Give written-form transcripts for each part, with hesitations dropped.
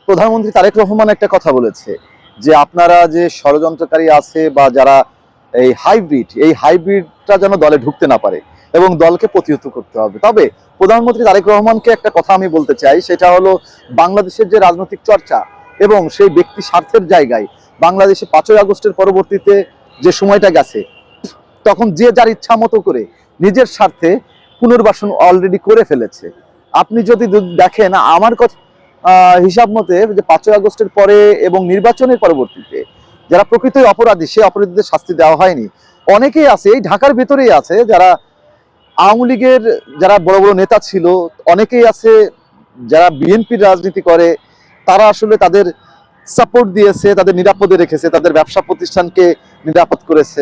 প্রধানমন্ত্রী তারেক রহমান একটা কথা বলেছে যে আপনারা যে ষড়যন্ত্রকারী আছে বা যারা এই হাইব্রিডটা যেন দলে ঢুকতে না পারে এবং দলকে প্রতিহত করতে হবে। তবে প্রধানমন্ত্রী তারেক রহমানকে একটা কথা আমি বলতে চাই, সেটা হলো বাংলাদেশের যে রাজনৈতিক চর্চা এবং সেই ব্যক্তি স্বার্থের জায়গায় বাংলাদেশে 5ই আগস্টের পরবর্তীতে যে সময়টা গেছে, তখন যে যার ইচ্ছা মতো করে নিজের স্বার্থে পুনর্বাসন অলরেডি করে ফেলেছে। আপনি যদি দেখেন আমার কথা হিসাব মতে যে 5ই আগস্টের পরে এবং নির্বাচনের পরবর্তীতে যারা প্রকৃতই অপরাধী, সে অপরাধীদের শাস্তি দেওয়া হয়নি। অনেকেই আছে এই ঢাকার ভেতরেই আছে যারা আওয়ামী লীগের যারা বড় বড় নেতা ছিল, অনেকেই আছে যারা বিএনপির রাজনীতি করে, তারা আসলে তাদের সাপোর্ট দিয়েছে, তাদের নিরাপদে রেখেছে, তাদের ব্যবসা প্রতিষ্ঠানকে নিরাপদ করেছে।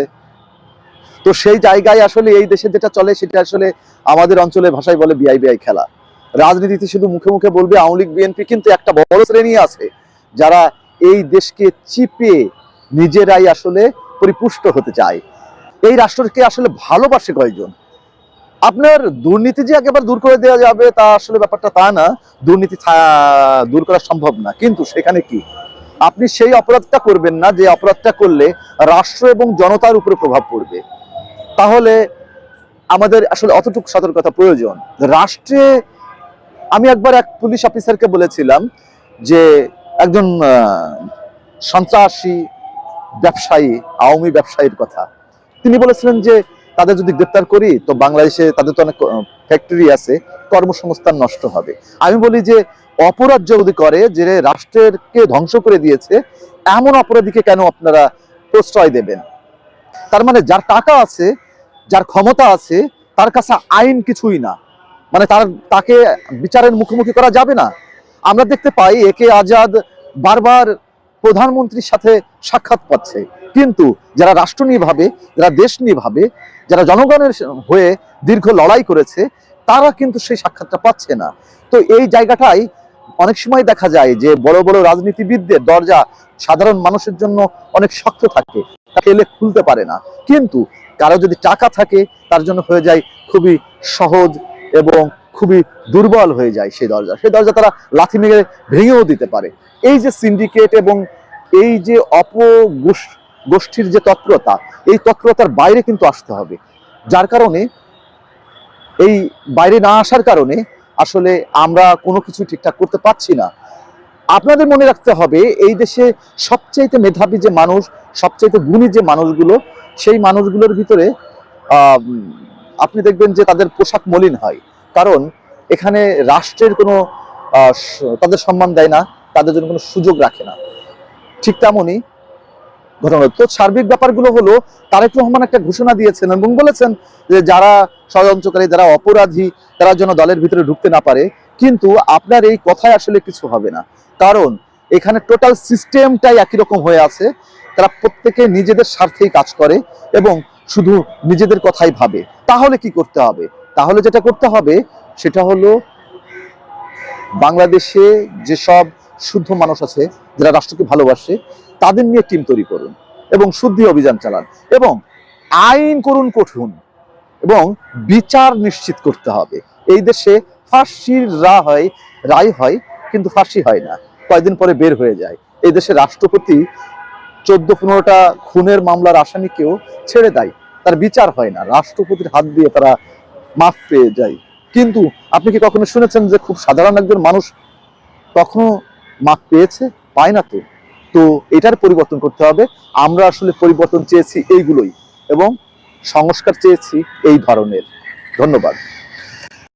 তো সেই জায়গায় আসলে এই দেশে যেটা চলে সেটা আসলে আমাদের অঞ্চলের ভাষায় বলে বিআই খেলা। রাজনীতিতে শুধু মুখে মুখে বলবে আওয়ামী লীগ বিএনপি, কিন্তু একটা বড় শ্রেণী আছে যারা এই দেশকে চিপে নিজেরাই আসলে পরিপুষ্ট হতে চায়। এই রাষ্ট্রকে আসলে ভালোবাসে কয়জন? আপনার দুর্নীতি যে একেবারে দূর করে দেওয়া যাবে তা আসলে ব্যাপারটা তা না, দুর্নীতি দূর করা সম্ভব না, কিন্তু সেখানে কি আপনি সেই অপরাধটা করবেন না যে অপরাধটা করলে রাষ্ট্র এবং জনতার উপরে প্রভাব পড়বে। তাহলে আমাদের আসলে অতটুকু সতর্কতা প্রয়োজন। রাষ্ট্রে আমি একবার এক পুলিশ অফিসারকে বলেছিলাম যে একজন সন্ত্রাসী ব্যবসায়ী, আওয়ামী ব্যবসায়ীর কথা, তিনি বলেছিলেন যে তাদের যদি গ্রেপ্তার করি তো বাংলাদেশে তাদের তো অনেক ফ্যাক্টরি আছে, কর্মসংস্থান নষ্ট হবে। আমি বলি যে অপরাধ যদি করে, যে রাষ্ট্রকে ধ্বংস করে দিয়েছে এমন অপরাধীকে কেন আপনারা প্রশ্রয় দেবেন? তার মানে যার টাকা আছে, যার ক্ষমতা আছে, তার কাছে আইন কিছুই না, মানে তাকে বিচারের মুখোমুখি করা যাবে না। আমরা দেখতে পাই একে আজাদ বারবার প্রধানমন্ত্রীর সাথে সাক্ষাৎ পাচ্ছে, কিন্তু যারা রাষ্ট্র নিয়ে ভাবে, যারা দেশ নিয়ে ভাবে, যারা জনগণের হয়ে দীর্ঘ লড়াই করেছে, তারা কিন্তু সেই সাক্ষাৎটা পাচ্ছে না। তো এই জায়গাটাই অনেক সময় দেখা যায় যে বড় বড় রাজনীতিবিদদের দরজা সাধারণ মানুষের জন্য অনেক শক্ত থাকে, তাকে এলে খুলতে পারে না, কিন্তু কারো যদি টাকা থাকে তার জন্য হয়ে যায় খুবই সহজ এবং খুবই দুর্বল হয়ে যায় সেই দরজা তারা লাথি মেরে ভেঙেও দিতে পারে। এই যে সিন্ডিকেট এবং এই যে গোষ্ঠীর যে তৎপরতা, এই তৎপরতার বাইরে কিন্তু আসতে হবে। যার কারণে এই বাইরে না আসার কারণে আসলে আমরা কোনো কিছু ঠিকঠাক করতে পারছি না। আপনাদের মনে রাখতে হবে এই দেশে সবচেয়ে মেধাবী যে মানুষ, সবচেয়ে গুণী যে মানুষগুলো, সেই মানুষগুলোর ভিতরে আপনি দেখবেন যে তাদের পোশাক মলিন হয়, কারণ এখানে রাষ্ট্রের কোনো তাদের সম্মান দেয় না, তাদের জন্য কোনো সুযোগ রাখে না। ঠিক তেমনই ঘটনা। তো সার্বিক ব্যাপারগুলো হলো তারেক রহমান একটা ঘোষণা দিয়েছেন এবং বলেছেন যে যারা ষড়যন্ত্রকারী, যারা অপরাধী, তারা যেন দলের ভিতরে ঢুকতে না পারে। কিন্তু আপনার এই কথায় আসলে কিছু হবে না, কারণ এখানে টোটাল সিস্টেমটাই একই রকম হয়ে আছে। তারা প্রত্যেকে নিজেদের স্বার্থেই কাজ করে এবং শুধু নিজেদের কথাই ভাবে। তাহলে কি করতে হবে? তাহলে যেটা করতে হবে সেটা হলো বাংলাদেশে যেসব শুদ্ধ মানুষ আছে, যারা রাষ্ট্রকে ভালোবাসে, তাদের নিয়ে টিম তৈরি করুন এবং শুদ্ধি অভিযান চালান এবং আইন করুন কঠোর এবং বিচার নিশ্চিত করতে হবে। এই দেশে ফাঁসির রায় হয়, কিন্তু ফাঁসি হয় না, কয়েকদিন পরে বের হয়ে যায়। এই দেশে রাষ্ট্রপতি 14-15টা খুনের মামলার আসামিকেও ছেড়ে দেয়, তার বিচার হয় না, রাষ্ট্রপতির হাত দিয়ে তারা মাফ পেয়ে যায়। কিন্তু আপনি কি কখনো শুনেছেন যে খুব সাধারণ একজন মানুষ কখনো মাফ পেয়েছে? পায় না। তো এটার পরিবর্তন করতে হবে। আমরা আসলে পরিবর্তন চেয়েছি এইগুলোই এবং সংস্কার চেয়েছি এই ধরনের। ধন্যবাদ।